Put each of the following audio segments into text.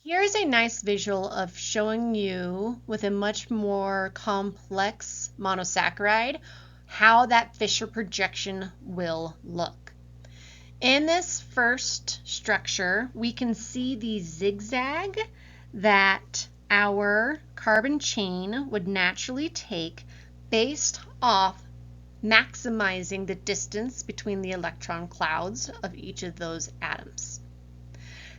Here's a nice visual of showing you with a much more complex monosaccharide how that Fischer projection will look. In this first structure, we can see the zigzag that our carbon chain would naturally take based off maximizing the distance between the electron clouds of each of those atoms.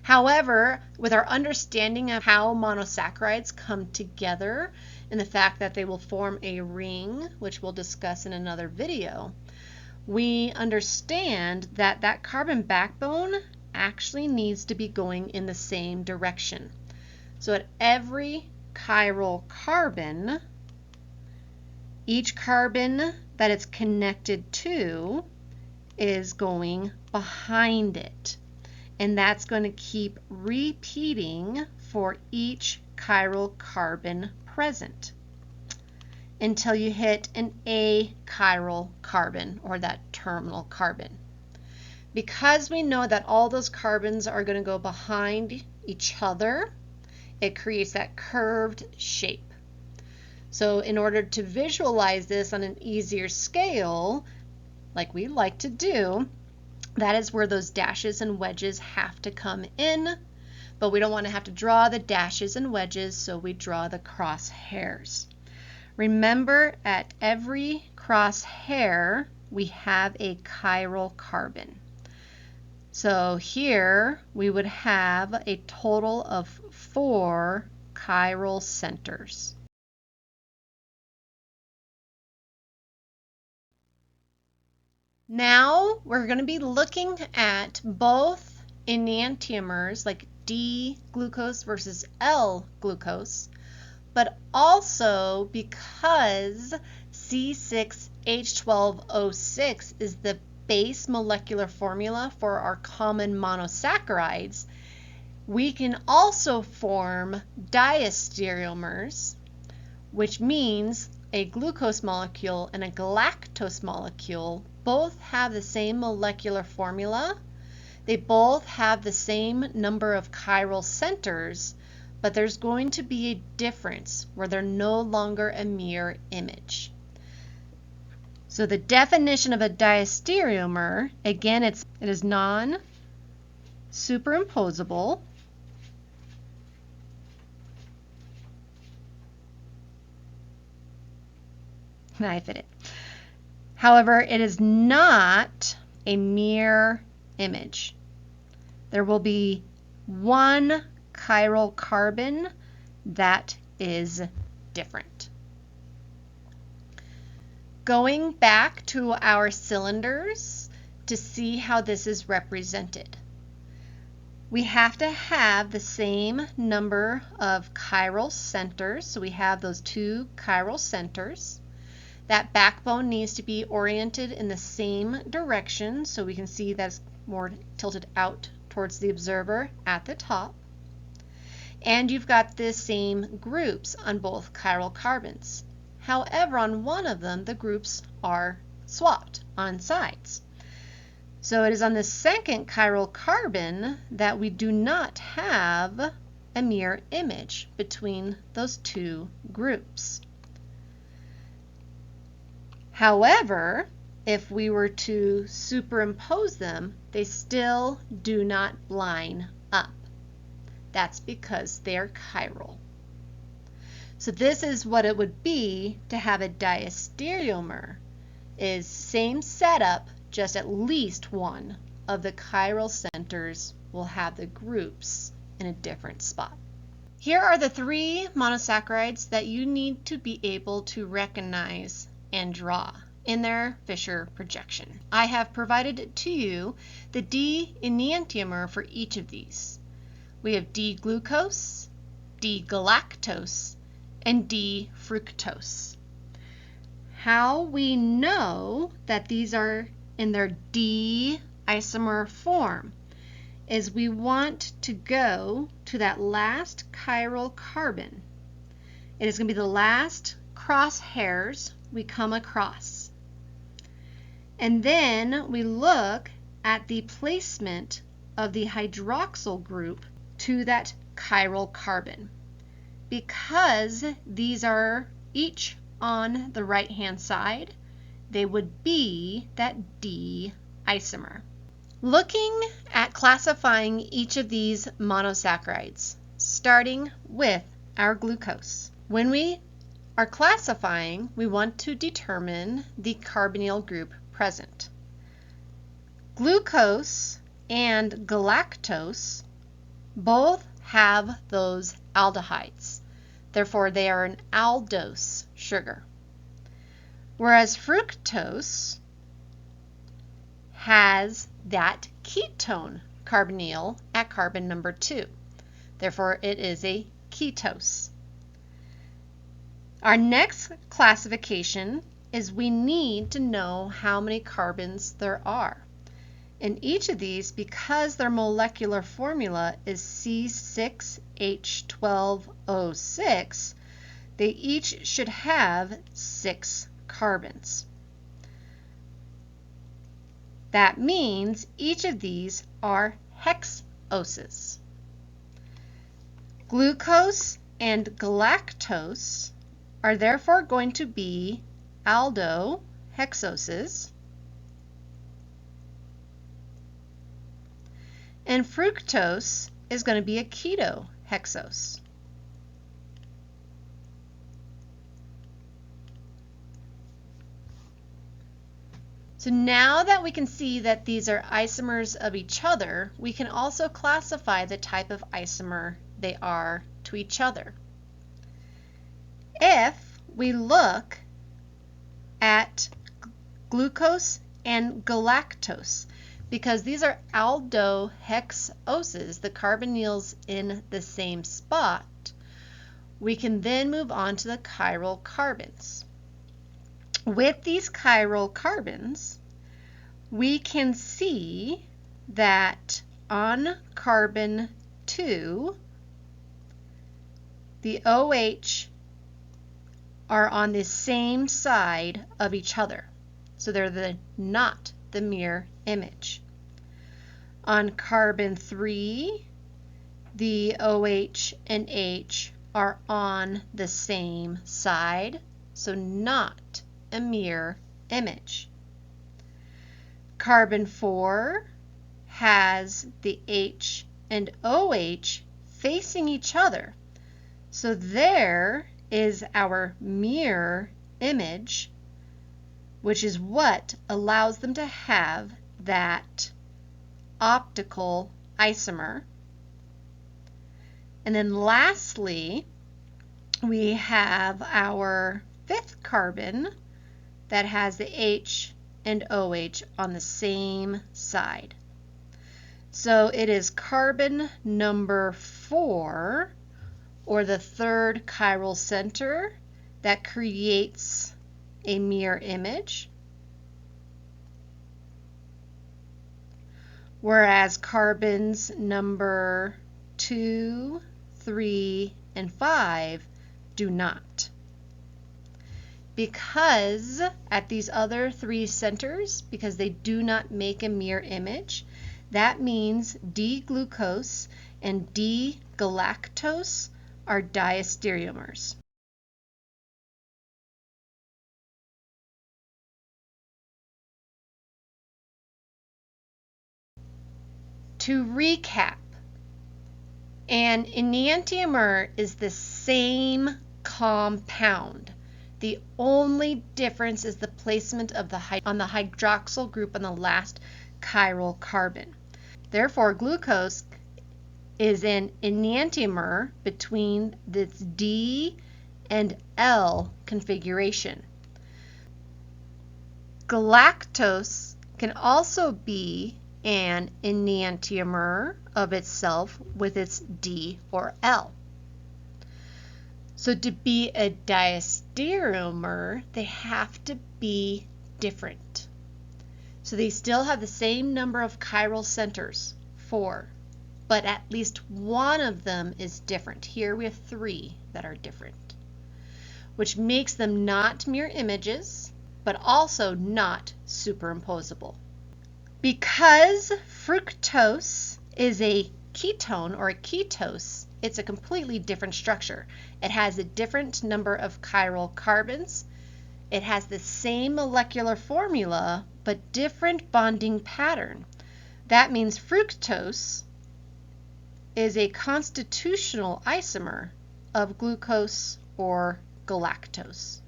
However, with our understanding of how monosaccharides come together and the fact that they will form a ring, which we'll discuss in another video, we understand that that carbon backbone actually needs to be going in the same direction. So at every chiral carbon, each carbon that it's connected to is going behind it. And that's going to keep repeating for each chiral carbon present until you hit an achiral carbon, or that terminal carbon. Because we know that all those carbons are going to go behind each other, it creates that curved shape. So in order to visualize this on an easier scale, like we like to do, that is where those dashes and wedges have to come in, but we don't want to have to draw the dashes and wedges, so we draw the crosshairs. Remember, at every crosshair, we have a chiral carbon. So here we would have a total of 4 chiral centers. Now we're going to be looking at both enantiomers like D-glucose versus L-glucose, but also because C6H12O6 is the base molecular formula for our common monosaccharides, we can also form diastereomers, which means a glucose molecule and a galactose molecule both have the same molecular formula. They both have the same number of chiral centers, but there's going to be a difference where they're no longer a mirror image. So the definition of a diastereomer, again, it is non-superimposable. I fit it. However, it is not a mirror image. There will be one chiral carbon that is different. Going back to our cylinders to see how this is represented. We have to have the same number of chiral centers, so we have those 2 chiral centers. That backbone needs to be oriented in the same direction, so we can see that's more tilted out towards the observer at the top. And you've got the same groups on both chiral carbons. However, on one of them, the groups are swapped on sides. So it is on the second chiral carbon that we do not have a mirror image between those 2 groups. However, if we were to superimpose them, they still do not line up. That's because they're chiral. So this is what it would be to have a diastereomer, is same setup, just at least one of the chiral centers will have the groups in a different spot. Here are the 3 monosaccharides that you need to be able to recognize and draw in their Fischer projection. I have provided to you the D enantiomer for each of these. We have D-glucose, D-galactose, and D-fructose. How we know that these are in their D isomer form is we want to go to that last chiral carbon. It is going to be the last crosshairs we come across. And then we look at the placement of the hydroxyl group to that chiral carbon. Because these are each on the right-hand side, they would be that D isomer. Looking at classifying each of these monosaccharides, starting with our glucose. When we are classifying, we want to determine the carbonyl group present. Glucose and galactose both have those aldehydes. Therefore, they are an aldose sugar. Whereas fructose has that ketone carbonyl at carbon number 2. Therefore, it is a ketose. Our next classification is we need to know how many carbons there are. In each of these, because their molecular formula is C6H12O6, they each should have 6 carbons. That means each of these are hexoses. Glucose and galactose are therefore going to be aldohexoses, and fructose is going to be a ketohexose. So now that we can see that these are isomers of each other, we can also classify the type of isomer they are to each other. If we look at glucose and galactose, because these are aldohexoses, the carbonyls in the same spot, we can then move on to the chiral carbons. With these chiral carbons, we can see that on carbon 2, the OH are on the same side of each other. So they're not the mirror image. On carbon 3, the OH and H are on the same side, so not a mirror image. Carbon 4 has the H and OH facing each other, so there is our mirror image, which is what allows them to have that optical isomer. And then lastly, we have our 5th carbon that has the H and OH on the same side. So it is carbon number 4, or the 3rd chiral center, that creates a mirror image. Whereas carbons number 2, 3, and 5 do not. Because at these other 3 centers, because they do not make a mirror image, that means D-glucose and D-galactose are diastereomers. To recap, an enantiomer is the same compound. The only difference is the placement of on the hydroxyl group on the last chiral carbon. Therefore, glucose is an enantiomer between this D and L configuration. Galactose can also be an enantiomer of itself with its D or L. So to be a diastereomer, they have to be different. So they still have the same number of chiral centers, 4, but at least one of them is different. Here we have 3 that are different, which makes them not mirror images, but also not superimposable. Because fructose is a ketone or a ketose, it's a completely different structure. It has a different number of chiral carbons. It has the same molecular formula, but different bonding pattern. That means fructose is a constitutional isomer of glucose or galactose.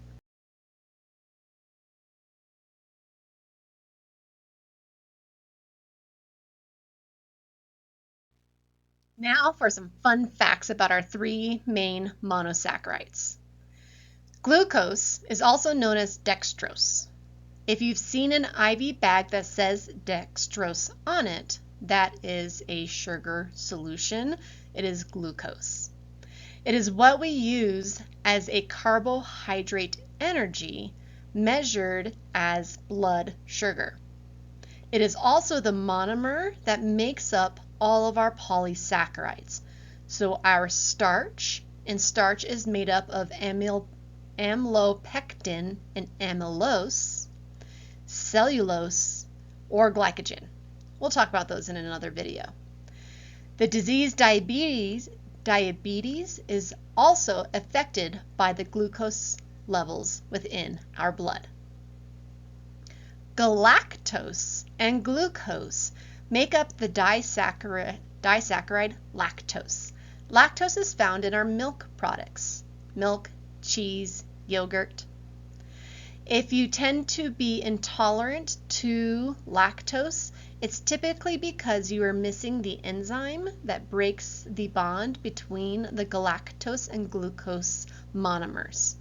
Now for some fun facts about our three main monosaccharides. Glucose is also known as dextrose. If you've seen an IV bag that says dextrose on it, that is a sugar solution. It is glucose. It is what we use as a carbohydrate energy measured as blood sugar. It is also the monomer that makes up all of our polysaccharides. So our starch, and starch is made up of amylopectin and amylose, cellulose, or glycogen. We'll talk about those in another video. The disease diabetes is also affected by the glucose levels within our blood. Galactose and glucose make up the disaccharide lactose. Lactose is found in our milk products, milk, cheese, yogurt. If you tend to be intolerant to lactose, it's typically because you are missing the enzyme that breaks the bond between the galactose and glucose monomers.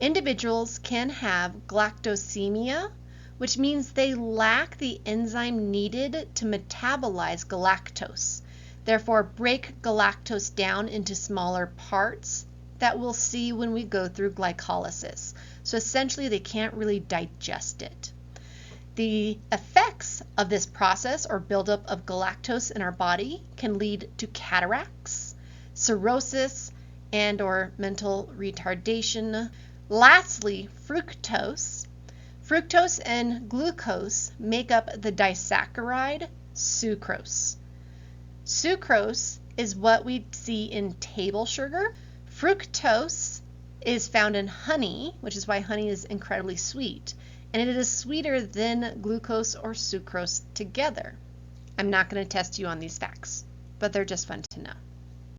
Individuals can have galactosemia, which means they lack the enzyme needed to metabolize galactose, therefore break galactose down into smaller parts that we'll see when we go through glycolysis. So essentially they can't really digest it. The effects of this process or buildup of galactose in our body can lead to cataracts, cirrhosis, and or mental retardation. Lastly, fructose. Fructose and glucose make up the disaccharide sucrose. Sucrose is what we see in table sugar. Fructose is found in honey, which is why honey is incredibly sweet, and it is sweeter than glucose or sucrose together. I'm not going to test you on these facts, but they're just fun to know.